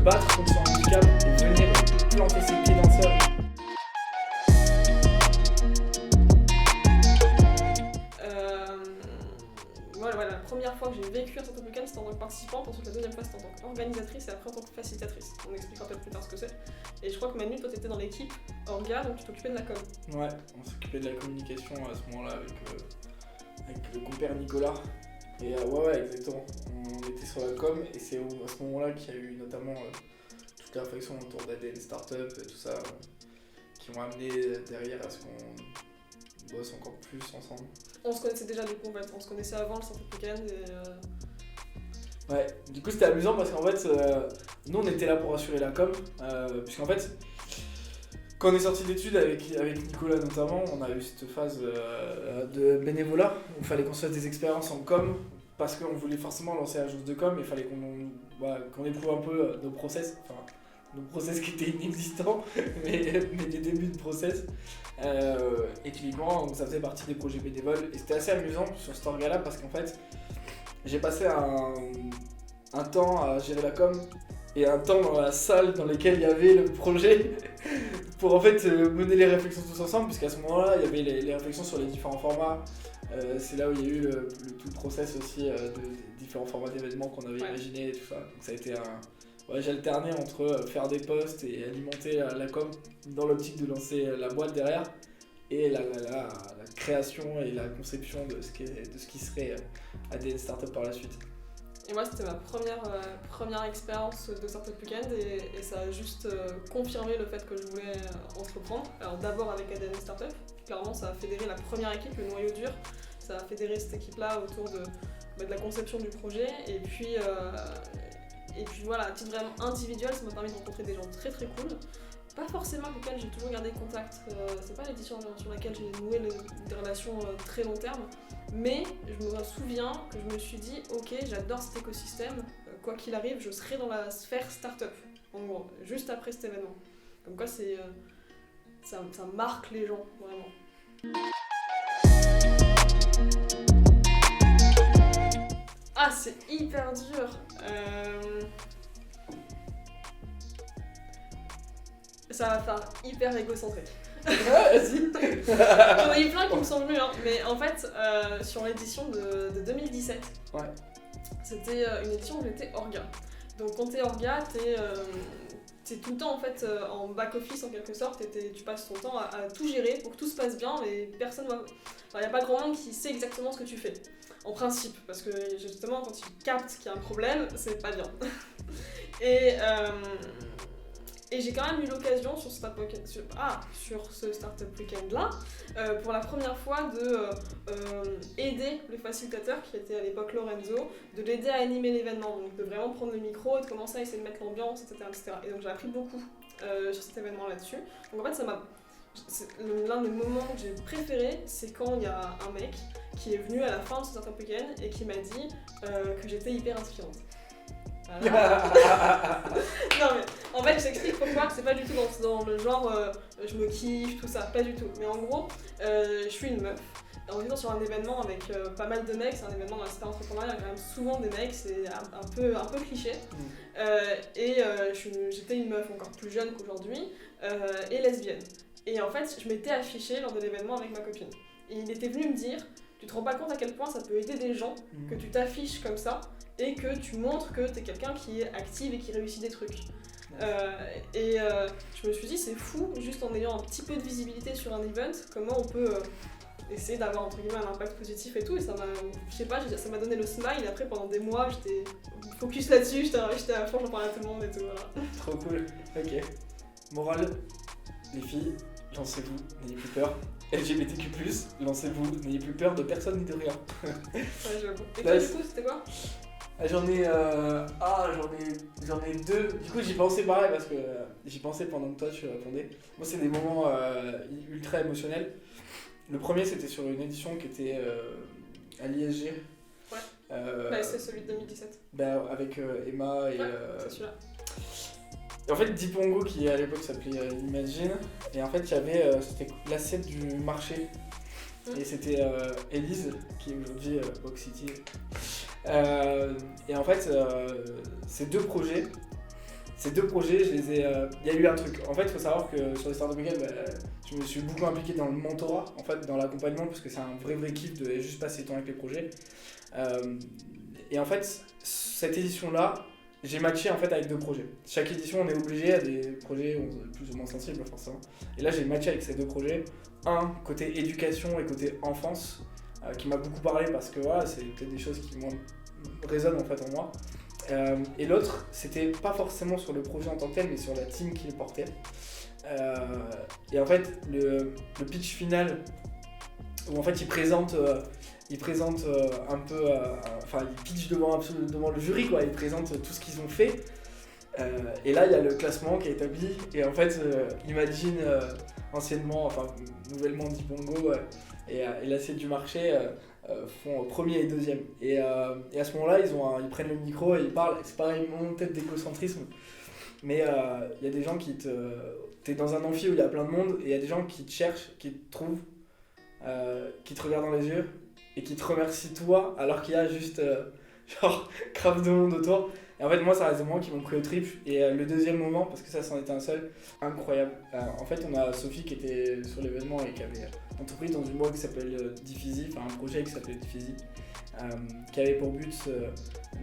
battre contre son handicap et venir planter ses pieds dans le sol. Voilà, la première fois que j'ai vécu un Startup Weekend, c'était en tant que participante, ensuite la deuxième fois c'était en tant qu'organisatrice et après en tant que facilitatrice. On expliquera peut-être plus tard ce que c'est. Et je crois que Manu, toi t'étais dans l'équipe Orga, donc tu t'occupais de la com. Ouais, on s'occupait de la communication à ce moment-là avec le compère Nicolas. Et ouais, exactement. On était sur la com et c'est à ce moment-là qu'il y a eu notamment toute la réflexion autour d'ADN Startup et tout ça qui ont amené derrière à ce qu'on bosse encore plus ensemble. On se connaissait déjà du coup, en fait. On se connaissait avant le Startup Weekend et Ouais, du coup c'était amusant parce qu'en fait, nous on était là pour assurer la com, puisqu'en fait, quand on est sorti d'études avec Nicolas notamment, on a eu cette phase de bénévolat où il fallait qu'on se fasse des expériences en com, parce qu'on voulait forcément lancer l'agence de com, et il fallait qu'on éprouve un peu nos process qui étaient inexistants, mais des débuts de process. Et typiquement, ça faisait partie des projets bénévoles, et c'était assez amusant sur cet orga-là parce qu'en fait, j'ai passé un temps à gérer la com et un temps dans la salle dans laquelle il y avait le projet pour en fait mener les réflexions tous ensemble, puisqu'à ce moment-là, il y avait les réflexions sur les différents formats. C'est là où il y a eu tout le process aussi de différents formats d'événements qu'on avait imaginé et tout ça. Donc ça a été j'alternais entre faire des posts et alimenter la com dans l'optique de lancer la boîte derrière, et la création et la conception de ce qui serait ADN Startup par la suite. Et moi c'était ma première expérience de Startup Weekend et ça a juste confirmé le fait que je voulais entreprendre. Alors d'abord avec ADN Startup, clairement ça a fédéré la première équipe, le noyau dur, ça a fédéré cette équipe-là autour de la conception du projet, et puis voilà, à titre vraiment individuel, ça m'a permis de rencontrer des gens très très cool. Pas forcément avec lesquels j'ai toujours gardé contact, c'est pas l'édition sur laquelle j'ai noué des relations très long terme, mais je me souviens que je me suis dit ok, j'adore cet écosystème, quoi qu'il arrive, je serai dans la sphère startup, en gros, juste après cet événement. Comme quoi ça marque les gens, vraiment. Ah, c'est hyper dur. Ça va faire hyper égocentrique. Vas-y. J'en ai eu plein qui me semblent mieux, hein. Mais en fait, sur l'édition de 2017, c'était une édition où j'étais orga. Donc quand t'es orga, t'es tout le temps en fait en back-office en quelque sorte, tu passes ton temps à tout gérer pour que tout se passe bien, et personne va... Enfin, y a pas grand monde qui sait exactement ce que tu fais. En principe, parce que justement quand tu captes qu'il y a un problème, c'est pas bien. Et j'ai quand même eu l'occasion sur ce Startup Weekend là, pour la première fois de aider le facilitateur qui était à l'époque Lorenzo, de l'aider à animer l'événement, donc de vraiment prendre le micro et de commencer à essayer de mettre l'ambiance, etc. Et donc j'ai appris beaucoup sur cet événement là-dessus. Donc en fait l'un des moments que j'ai préféré, c'est quand il y a un mec qui est venu à la fin de ce Startup Weekend et qui m'a dit que j'étais hyper inspirante. Voilà. Non mais en fait je t'explique pourquoi, c'est pas du tout dans le genre je me kiffe, tout ça, pas du tout. Mais en gros, je suis une meuf. On est sur un événement avec pas mal de mecs, c'est un événement dans la sphère entrepreneuriale, il y a quand même souvent des mecs, c'est un peu cliché. J'étais une meuf encore plus jeune qu'aujourd'hui et lesbienne. Et en fait, je m'étais affichée lors de l'événement avec ma copine. Et il était venu me dire, tu te rends pas compte à quel point ça peut aider des gens que tu t'affiches comme ça et que tu montres que t'es quelqu'un qui est active et qui réussit des trucs. Je me suis dit, c'est fou, juste en ayant un petit peu de visibilité sur un event, comment on peut essayer d'avoir entre guillemets un impact positif et tout. Et ça m'a donné le smile, et après pendant des mois, j'étais focus là-dessus, j'étais à fond, j'en parlais à tout le monde et tout, voilà. Trop cool, ok. Morale, les filles, lancez-vous, n'ayez plus peur. LGBTQ+, lancez-vous, n'ayez plus peur de personne ni de rien. Ouais, j'avoue. Et toi, du coup, c'était quoi ? J'en ai deux. Du coup, j'y pensais pareil parce que j'y pensais pendant que toi tu répondais. Moi, c'est des moments ultra émotionnels. Le premier, c'était sur une édition qui était à l'ISG. Ouais. C'est celui de 2017. Avec Emma et. C'est celui-là. Et en fait, Dipongo qui à l'époque s'appelait Imagine, et en fait il y avait c'était l'assiette du marché, et c'était Elise qui est aujourd'hui Box City. Et en fait ces deux projets ces 2 projets, il y a eu un truc. En fait, il faut savoir que sur les Startup Weekend, je me suis beaucoup impliqué dans le mentorat, en fait, dans l'accompagnement, parce que c'est un vrai kiff de juste passer du temps avec les projets. Et en fait, cette édition-là, j'ai matché en fait avec 2 projets. Chaque édition, on est obligé à des projets plus ou moins sensibles, forcément. Et là, j'ai matché avec ces 2 projets. Un, côté éducation et côté enfance, qui m'a beaucoup parlé parce que voilà, c'est peut-être des choses qui résonnent en fait en moi. Et l'autre, c'était pas forcément sur le projet en tant que tel, mais sur la team qui le portait. Et en fait, le pitch final, où en fait il présente un peu, il pitch devant le jury, quoi. Il présente tout ce qu'ils ont fait. Et là, il y a le classement qui est établi. Et en fait, imagine nouvellement Dipongo et l'assiette du marché font premier et deuxième. Et à ce moment-là, ils prennent le micro et ils parlent. C'est pareil, peut-être d'écocentrisme. Mais il y a des gens t'es dans un amphi où il y a plein de monde et il y a des gens qui te cherchent, qui te trouvent, qui te regardent dans les yeux et qui te remercient toi alors qu'il y a juste grave de monde autour. Et en fait, moi, ça reste des moments qui m'ont pris au trip. Et le deuxième moment, parce que ça, c'en était un seul, incroyable. En fait, on a Sophie qui était sur l'événement et qui avait entrepris dans une boîte qui s'appelle Diffeasy, un projet qui s'appelait Diffeasy, qui avait pour but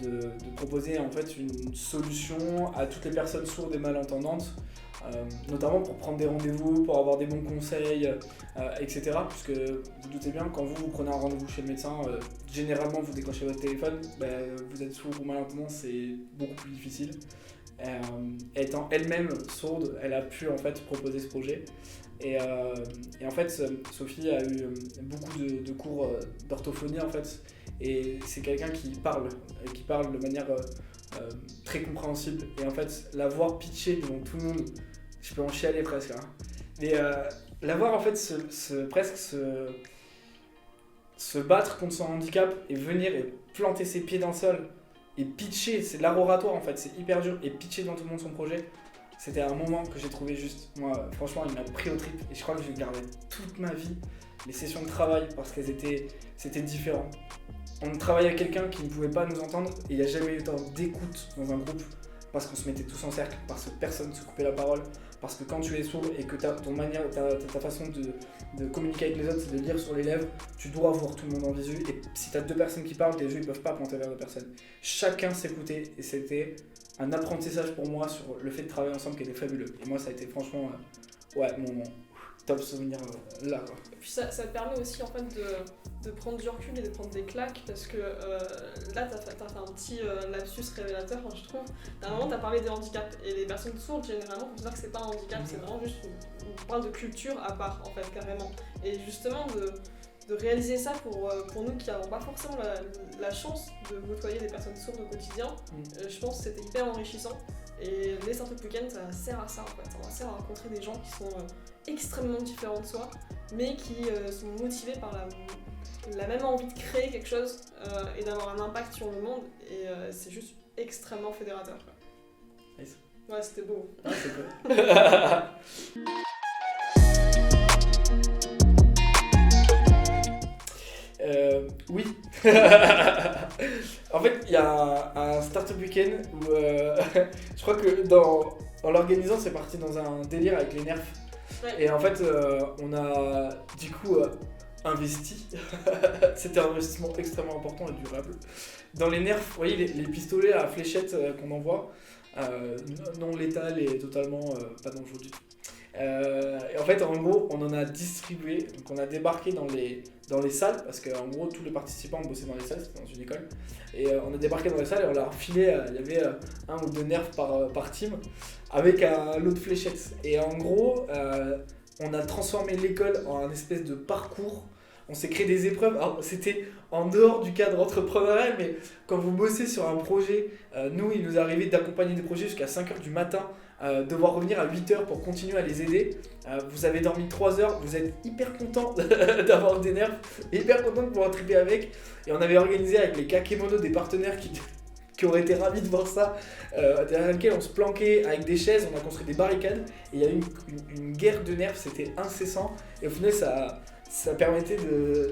de proposer en fait une solution à toutes les personnes sourdes et malentendantes, notamment pour prendre des rendez-vous, pour avoir des bons conseils, etc. Puisque vous doutez bien, quand vous prenez un rendez-vous chez le médecin, généralement vous décrochez votre téléphone, vous êtes sourd ou malentendant, c'est beaucoup plus difficile. Étant elle-même sourde, elle a pu en fait proposer ce projet. Et en fait, Sophie a eu beaucoup de cours d'orthophonie en fait, et c'est quelqu'un qui parle de manière très compréhensible. Et en fait, la voir pitcher devant tout le monde, je peux en chialer presque. Mais la voir en fait se battre contre son handicap et venir et planter ses pieds dans le sol et pitcher, c'est de l'art oratoire en fait, c'est hyper dur, et pitcher devant tout le monde son projet. C'était un moment que j'ai trouvé juste, moi franchement il m'a pris au trip et je crois que je vais garder toute ma vie les sessions de travail parce que c'était différent. On travaillait avec quelqu'un qui ne pouvait pas nous entendre et il n'y a jamais eu autant d'écoute dans un groupe parce qu'on se mettait tous en cercle, parce que personne ne se coupait la parole, parce que quand tu es sourd et que ta façon de communiquer avec les autres c'est de lire sur les lèvres, tu dois voir tout le monde en visu et si tu as 2 personnes qui parlent, tes yeux ils peuvent pas pointer vers 2 personnes. Chacun s'écoutait et c'était un apprentissage pour moi sur le fait de travailler ensemble qui était fabuleux. Et moi ça a été franchement mon top souvenir là, quoi. Et puis ça te permet aussi en fait de prendre du recul et de prendre des claques parce que là t'as fait un petit lapsus révélateur, je trouve. À un moment t'as parlé des handicaps et les personnes sourdes généralement considèrent que c'est pas un handicap, c'est vraiment juste on parle de culture à part en fait carrément. Et justement de réaliser ça pour nous qui n'avons pas forcément la chance de côtoyer des personnes sourdes au quotidien, je pense que c'était hyper enrichissant. Et les Startup Weekend, ça sert à ça en fait, ça sert à rencontrer des gens qui sont extrêmement différents de soi, mais qui sont motivés par la même envie de créer quelque chose et d'avoir un impact sur le monde, et c'est juste extrêmement fédérateur, quoi. Nice. Ouais, c'était beau. Ah, c'est cool. Oui. En fait, il y a un Startup Weekend où je crois que en l'organisant, c'est parti dans un délire avec les nerfs. Ouais. Et en fait, on a du coup investi. C'était un investissement extrêmement important et durable. Dans les nerfs, vous voyez les pistolets à fléchettes qu'on envoie, non létales et totalement pas dangereux du tout. Et en fait, en gros, on en a distribué, donc on a débarqué dans les salles, parce qu'en gros, tous les participants bossaient dans les salles, c'était dans une école, et on a débarqué dans les salles et on leur a filé, il y avait 1 ou 2 nerfs par team, avec un lot de fléchettes. Et en gros, on a transformé l'école en un espèce de parcours. On s'est créé des épreuves, alors c'était en dehors du cadre entrepreneurial, mais quand vous bossez sur un projet, nous il nous est arrivé d'accompagner des projets jusqu'à 5h du matin, devoir revenir à 8h pour continuer à les aider. Vous avez dormi 3 heures, vous êtes hyper content d'avoir des nerfs, hyper content de pouvoir triper avec. Et on avait organisé avec les kakémonos des partenaires qui auraient été ravis de voir ça, derrière lequel on se planquait avec des chaises, on a construit des barricades, et il y a eu une guerre de nerfs, c'était incessant, et au final ça permettait de...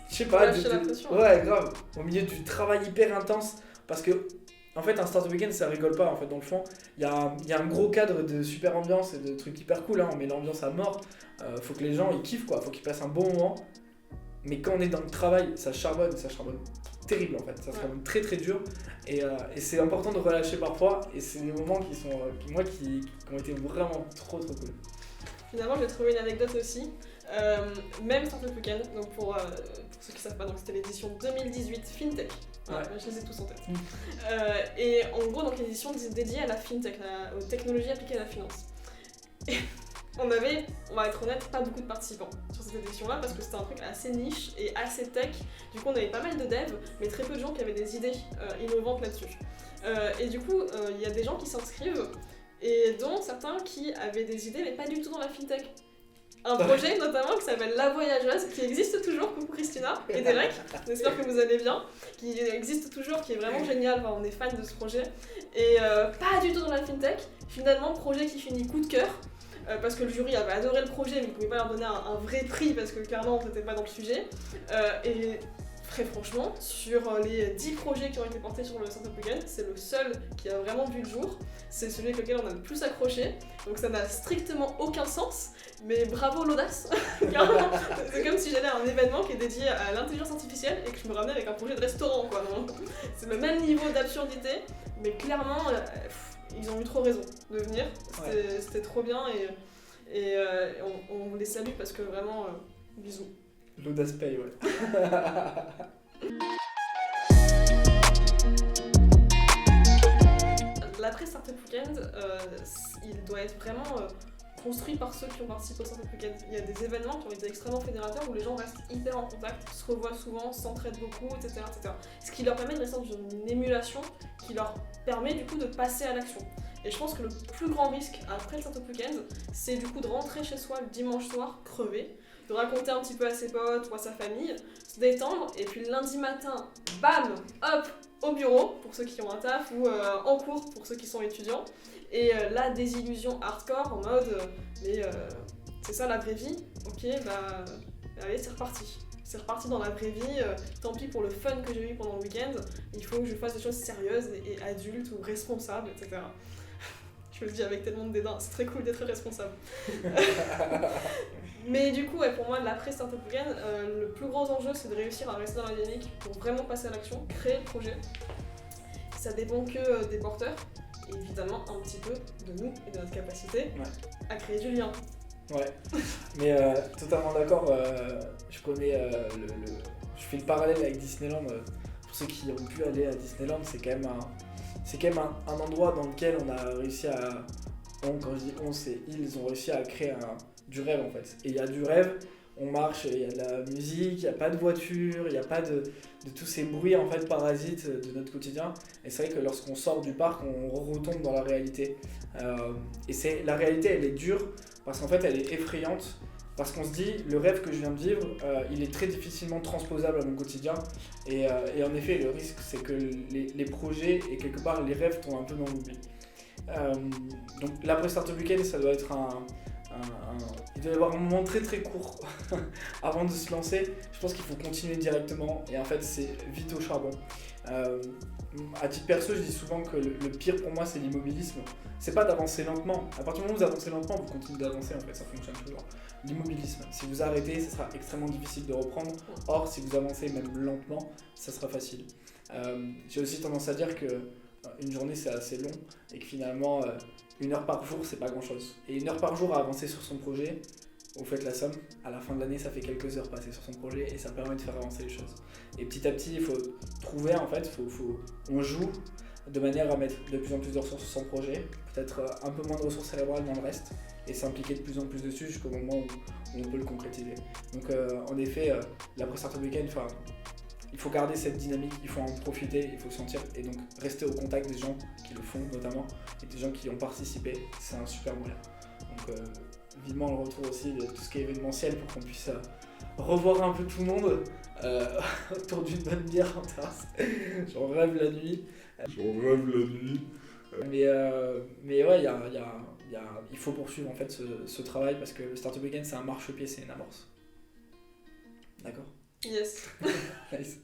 Je sais pas, lâcher la pression. Ouais, grave. Au milieu du travail hyper intense, parce que En fait, un Startup Weekend, ça rigole pas. En fait, dans le fond, il y a un gros cadre de super ambiance et de trucs hyper cool. Hein. On met l'ambiance à mort. Faut que les gens ils kiffent, quoi. Faut qu'ils passent un bon moment. Mais quand on est dans le travail, ça charbonne terrible en fait. Ça charbonne très très dur. Et c'est important de relâcher parfois. Et c'est des moments qui ont été vraiment trop trop cool. Finalement, j'ai trouvé une anecdote aussi. Même Startup Weekend, donc pour ceux qui savent pas, donc c'était l'édition 2018 FinTech. Voilà, je les ai tous en tête. Et en gros, donc l'édition dédiée à la FinTech, aux technologies appliquées à la finance. Et on va être honnête, pas beaucoup de participants sur cette édition-là parce que c'était un truc assez niche et assez tech. Du coup, on avait pas mal de devs, mais très peu de gens qui avaient des idées innovantes là-dessus. Et du coup, il y a des gens qui s'inscrivent et dont certains qui avaient des idées, mais pas du tout dans la FinTech. Un projet notamment qui s'appelle La Voyageuse, qui existe toujours, coucou Christina et Derek, j'espère que vous allez bien, qui existe toujours, qui est vraiment génial, enfin, on est fan de ce projet, et pas du tout dans la FinTech, finalement projet qui finit coup de cœur, parce que le jury avait adoré le projet mais il ne pouvait pas leur donner un vrai prix parce que clairement on n'était pas dans le sujet, et très franchement, sur les 10 projets qui ont été portés sur le Startup Weekend, c'est le seul qui a vraiment vu le jour, c'est celui avec lequel on a le plus accroché, donc ça n'a strictement aucun sens, mais bravo l'audace. C'est comme si j'allais à un événement qui est dédié à l'intelligence artificielle et que je me ramenais avec un projet de restaurant, quoi. C'est le même niveau d'absurdité, mais clairement, ils ont eu trop raison de venir, c'était trop bien et on les salue parce que vraiment, bisous. L'audace paye, ouais. L'après Startup Weekend, il doit être vraiment construit par ceux qui ont participé au Startup Weekend. Il y a des événements qui ont été extrêmement fédérateurs où les gens restent hyper en contact, se revoient souvent, s'entraident beaucoup, etc., etc. Ce qui leur permet de rester dans une émulation qui leur permet du coup de passer à l'action. Et je pense que le plus grand risque après le Startup Weekend, c'est du coup de rentrer chez soi le dimanche soir crevé, de raconter un petit peu à ses potes ou à sa famille, se détendre, et puis le lundi matin, bam, hop, au bureau, pour ceux qui ont un taf, ou en cours, pour ceux qui sont étudiants, et la désillusion hardcore, en mode, c'est ça la vraie vie, ok, bah, allez, c'est reparti. C'est reparti dans la vraie vie, tant pis pour le fun que j'ai eu pendant le week-end, il faut que je fasse des choses sérieuses et adultes ou responsables, etc. Je le dis avec tellement de dédain, c'est très cool d'être responsable. Mais du coup, pour moi, l'après Startup Weekend, le plus gros enjeu, c'est de réussir à rester dans la dynamique pour vraiment passer à l'action, créer le projet. Ça dépend que des porteurs, et évidemment un petit peu de nous et de notre capacité à créer du lien. Ouais, mais totalement d'accord. Je connais je fais le parallèle avec Disneyland. Pour ceux qui ont pu aller à Disneyland, c'est quand même un endroit dans lequel on a réussi à. Quand je dis on, c'est ils ont réussi à créer du rêve en fait. Et il y a du rêve, on marche, il y a de la musique, il n'y a pas de voiture, il n'y a pas de tous ces bruits en fait parasites de notre quotidien. Et c'est vrai que lorsqu'on sort du parc, on retombe dans la réalité. Et la réalité, elle est dure parce qu'en fait, elle est effrayante. Parce qu'on se dit, le rêve que je viens de vivre, il est très difficilement transposable à mon quotidien. Et en effet, le risque, c'est que les projets et quelque part les rêves tombent un peu dans l'oubli. Donc l'après Startup Weekend, ça doit être il doit y avoir un moment très très court avant de se lancer. Je pense qu'il faut continuer directement et en fait c'est vite au charbon. À titre perso, je dis souvent que le pire pour moi c'est l'immobilisme. C'est pas d'avancer lentement. À partir du moment où vous avancez lentement, vous continuez d'avancer en fait, ça fonctionne toujours. L'immobilisme, si vous arrêtez, ce sera extrêmement difficile de reprendre. Or, si vous avancez même lentement, ça sera facile. J'ai aussi tendance à dire que une journée c'est assez long et que finalement 1 heure par jour c'est pas grand chose. Et 1 heure par jour à avancer sur son projet, vous faites la somme, à la fin de l'année ça fait quelques heures passées sur son projet et ça permet de faire avancer les choses. Et petit à petit il faut trouver en fait, on joue de manière à mettre de plus en plus de ressources sur son projet, peut-être un peu moins de ressources cérébrales dans le reste et s'impliquer de plus en plus dessus jusqu'au moment où on peut le concrétiser. Donc en effet, l'après Startup Weekend, il faut garder cette dynamique, il faut en profiter, il faut le sentir et donc rester au contact des gens qui le font notamment et des gens qui y ont participé, c'est un super moyen. Donc vivement le retour aussi de tout ce qui est événementiel pour qu'on puisse revoir un peu tout le monde autour d'une bonne bière en terrasse. J'en rêve la nuit. Mais ouais, il faut poursuivre en fait ce travail parce que le Startup Weekend c'est un marchepied, c'est une amorce. D'accord ? Yes. Nice.